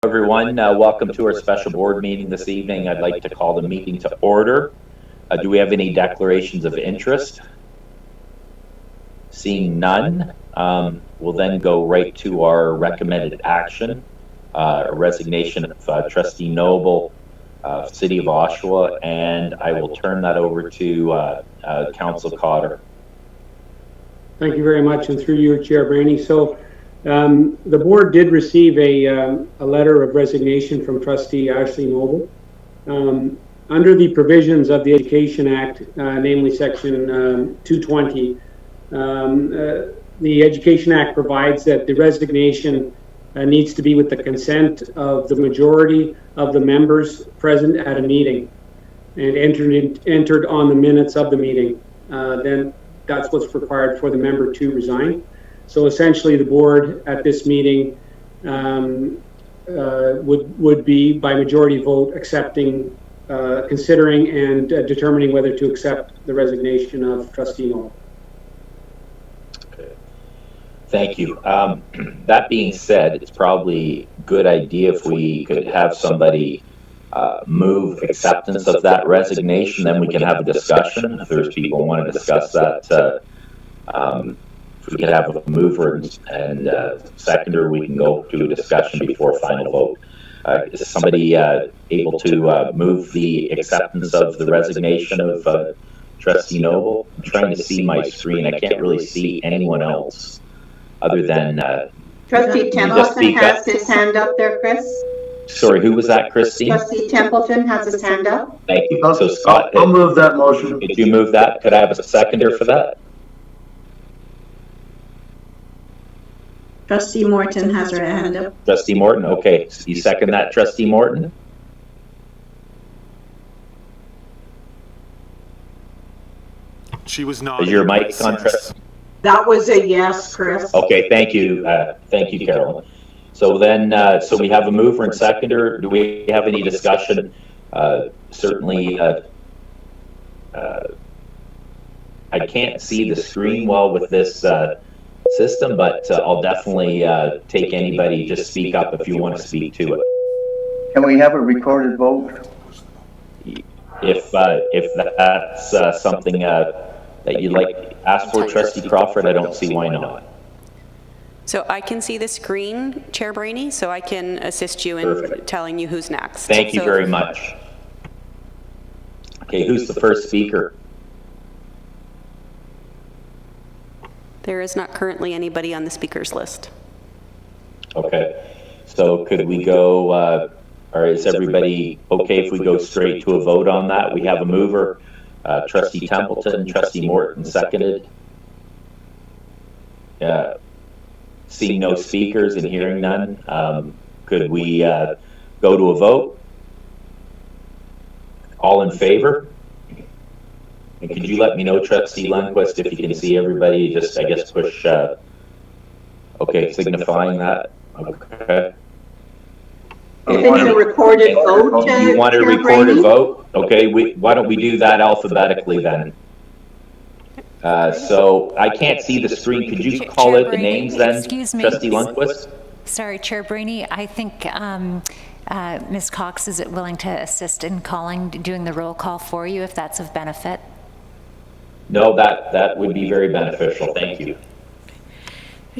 Everyone, welcome to our special board meeting this evening. I'd like to call the meeting to order. Do we have any declarations of interest? Seeing none, we'll then go right to our recommended action, a resignation of Trustee Noble, City of Oshawa, and I will turn that over to Council Cotter. Thank you very much, and through you, Chair Braney. So the board did receive a letter of resignation from Trustee Ashley Noble. Under the provisions of the Education Act, namely Section 220, the Education Act provides that the resignation needs to be with the consent of the majority of the members present at a meeting and entered on the minutes of the meeting. Then that's what's required for the member to resign. So essentially, the board at this meeting would be by majority vote accepting, considering and determining whether to accept the resignation of Trustee Noble. Okay. Thank you. That being said, it's probably a good idea if we could have somebody move acceptance of that resignation, then we can have a discussion. If there's people who want to discuss that, if we could have a mover and seconder, we can go to a discussion before final vote. Is somebody able to move the acceptance of the resignation of Trustee Noble? I'm trying to see my screen. I can't really see anyone else other than Trustee Templeton has his hand up there, Chris. Sorry, who was that, Christine? Trustee Templeton has his hand up. Thank you. So Scott, I'll move that motion. Did you move that? Could I have a seconder for that? Trustee Morton has her hand up. Trustee Morton, okay. You second that, Trustee Morton? She was not. Is your mic on? That was a yes, Chris. Okay, thank you. Thank you, Carolyn. So then, so we have a mover and seconder. Do we have any discussion? Certainly, I can't see the screen well with this system, but I'll definitely take anybody. Just speak up if you want to speak to it. Can we have a recorded vote? If that's something that you'd like to ask for, Trustee Crawford, I don't see why not. So I can see the screen, Chair Braney, so I can assist you in Perfect. telling you who's next. Thank you very much. Okay, who's the first speaker? There is not currently anybody on the speakers list. Okay, so could we go, or is everybody okay if we go straight to a vote on that? We have a mover, Trustee Templeton, Trustee Morton seconded. Seeing no speakers and hearing none, could we go to a vote? All in favor? And could you let me know, Trustee Lundquist, if you can see everybody? Just, I guess, push. Okay, signifying that. Okay. If it's a recorded vote, You want a recorded vote? Okay, why don't we do that alphabetically then? So I can't see the screen. Could you call out the names then, Excuse me. Trustee Lundquist? Sorry, Chair Braney. I think Ms. Cox is willing to assist in doing the roll call for you, if that's of benefit. No, that would be very beneficial. Thank you.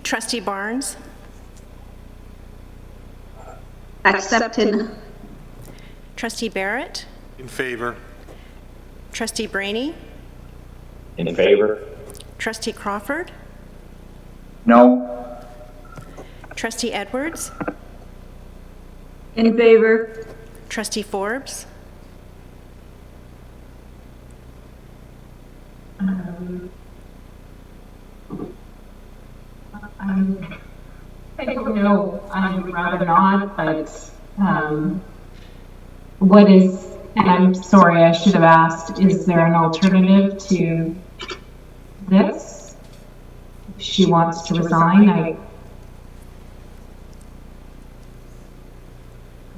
Trustee Barnes. accepted. Trustee Barrett. In favor. Trustee Braney. In favor? Trustee Crawford. No. Trustee Edwards. In favor. Trustee Forbes. I don't know. I would rather not, but what is, and I'm sorry, I should have asked, is there an alternative to this? If she wants to resign,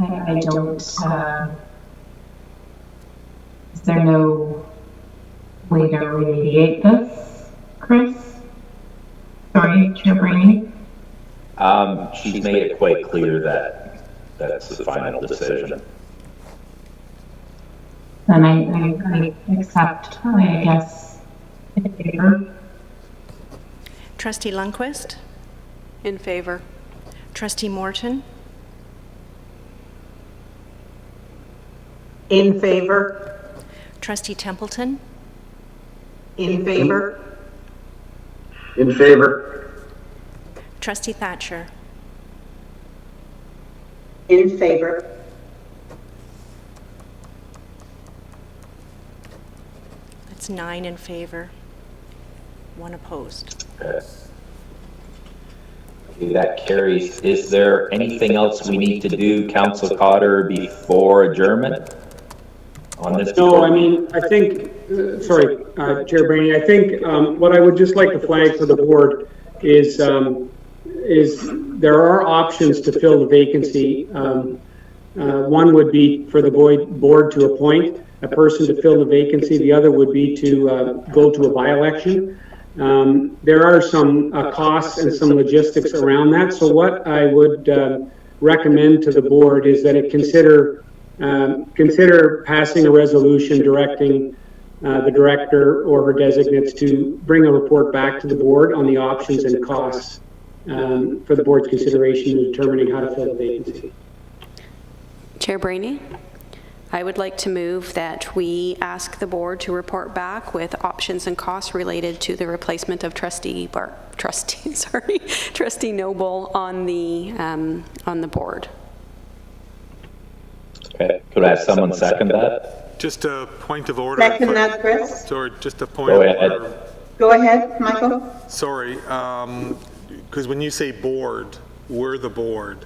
I don't, is there no way to remediate this, Chris? Sorry, Chair Braney. She's made it quite clear that that's the final decision. Then I accept, I guess, in favor. Trustee Lundquist, In favor. Trustee Morton, In favor. Trustee Templeton, In favor. In favor. Trustee Thatcher. In favor. That's 9 in favor, 1 opposed. Okay. Okay, that carries. Is there anything else we need to do, Council Cotter, before adjournment on this? No, I mean, I think, sorry, Chair Brainey, I think what I would just like to flag for the board is there are options to fill the vacancy. One would be for the board to appoint a person to fill the vacancy. The other would be to go to a by-election. There are some costs and some logistics around that. So what I would recommend to the board is that it consider passing a resolution directing the director or her designates to bring a report back to the board on the options and costs for the board's consideration in determining how to fill the vacancy. Chair Brainey, I would like to move that we ask the board to report back with options and costs related to the replacement of Trustee Noble on the board. Okay, could I have someone second that? Just a point of order. Second that, Chris. Sorry, just a point Go of ahead. order. Go ahead, Michael. Sorry, because when you say board, we're the board.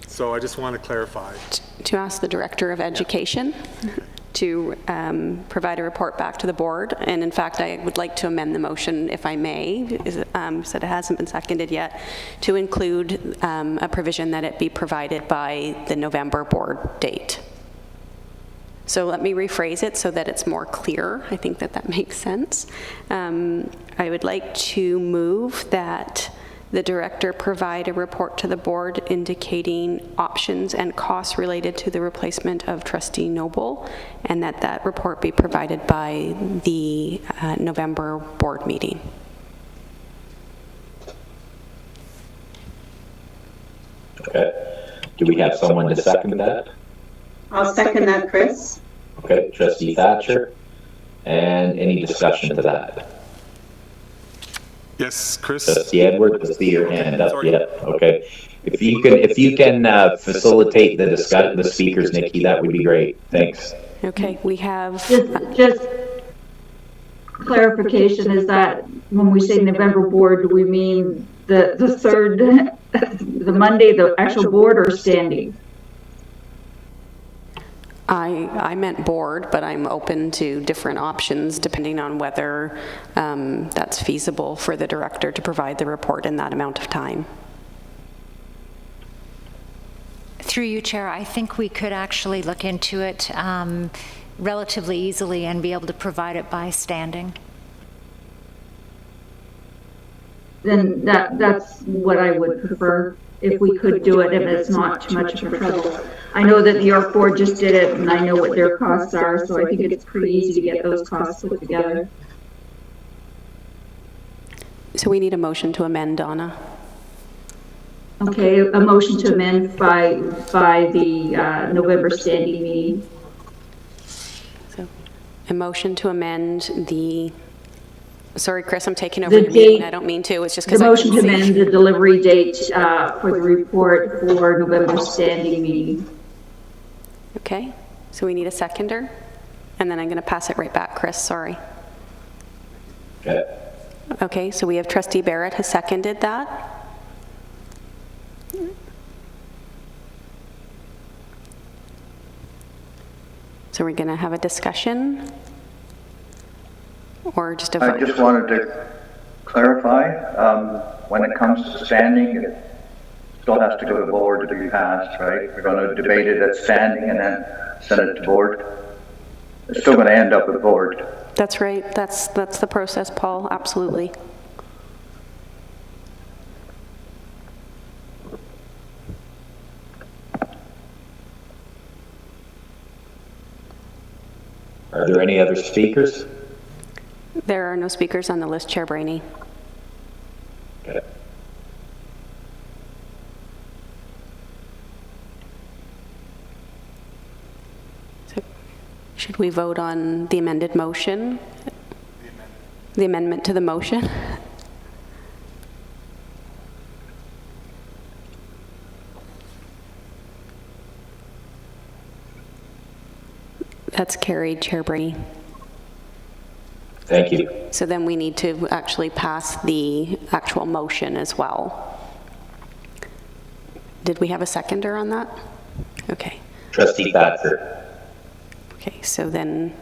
So I just want to clarify. To ask the Director of Education to provide a report back to the board. And in fact, I would like to amend the motion, if I may, said it hasn't been seconded yet, to include a provision that it be provided by the November board date. So let me rephrase it so that it's more clear. I think that makes sense. I would like to move that the director provide a report to the board indicating options and costs related to the replacement of Trustee Noble, and that report be provided by the November board meeting. Okay. Do we have someone to second that? I'll second that, Chris. Okay, Trustee Thatcher. And any discussion to that? Yes, Chris? Trustee Edwards, I see your hand up. Sorry. Yeah, okay. If you can facilitate the speakers, Nikki, that would be great. Thanks. Okay, we have... Just clarification, is that when we say November board, do we mean the third, the Monday, the actual board, or standing? I meant board, but I'm open to different options depending on whether that's feasible for the director to provide the report in that amount of time. Through you, Chair, I think we could actually look into it relatively easily and be able to provide it by standing. Then that's what I would prefer, if we could do it, if it's not too much of a trouble. I know that the York board just did it, and I know what their costs are, so I think it's pretty easy to get those costs put together. So we need a motion to amend, Donna. Okay, a motion to amend by the November standing meeting. So a motion to amend the... Sorry, Chris, I'm taking over The your meeting. date- I don't mean to. It's just because The I motion to can see. amend the delivery date for the report for November standing meeting. Okay, so we need a seconder, and then I'm going to pass it right back, Chris, sorry. Okay. Okay, so we have Trustee Barrett has seconded that. So we're going to have a discussion, or just a I vote? just wanted to clarify, when it comes to standing, it still has to go to the board to be passed, right? We're going to debate it at standing and then send it to board. It's still going to end up with the board. That's right, that's the process, Paul, absolutely. Are there any other speakers? There are no speakers on the list, Chair Brainey. Okay. So, should we vote on the amended motion? The amendment to the motion? That's carried, Chair Brainey. Thank you. So then we need to actually pass the actual motion as well. Did we have a seconder on that? Okay. Trustee Thatcher. Okay, so then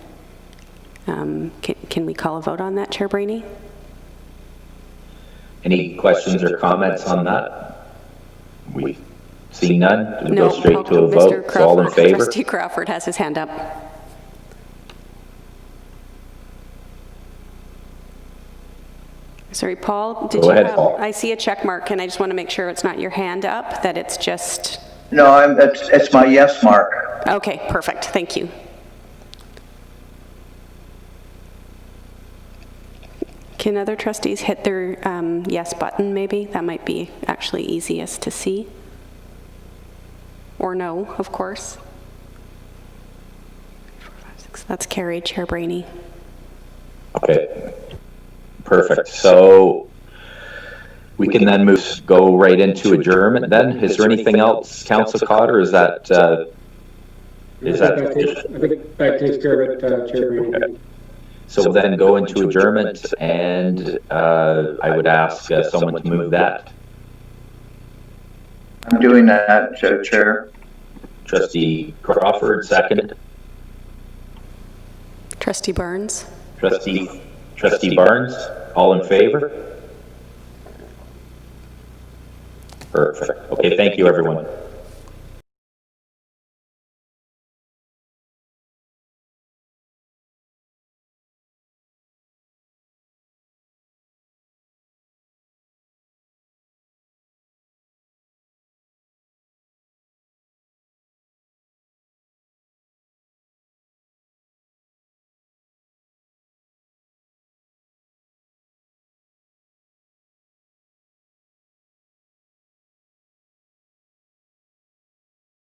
can we call a vote on that, Chair Brainey? Any questions or comments on that? We see none. Do we No, go straight to a Mr. vote? So all in favor? Trustee Crawford has his hand up. Sorry, Paul, did Go you ahead, have, Paul. I see a check mark, and I just want to make sure it's not your hand up, that it's just, No, it's my yes mark. okay, perfect, thank you. Can other trustees hit their yes button, maybe? That might be actually easiest to see. Or no, of course. 4, 5, 6, that's carried, Chair Brainey. Okay. Perfect. So we can then go right into adjournment then. Is there anything else, Councillor Cotter? Is that I think that takes care of it, Chair Brainey. Okay. So we'll then go into adjournment, and I would ask someone to move that. I'm doing that, Chair. Trustee Crawford, second. Trustee Burns? Trustee Barnes, all in favor? Perfect. Okay, thank you, everyone.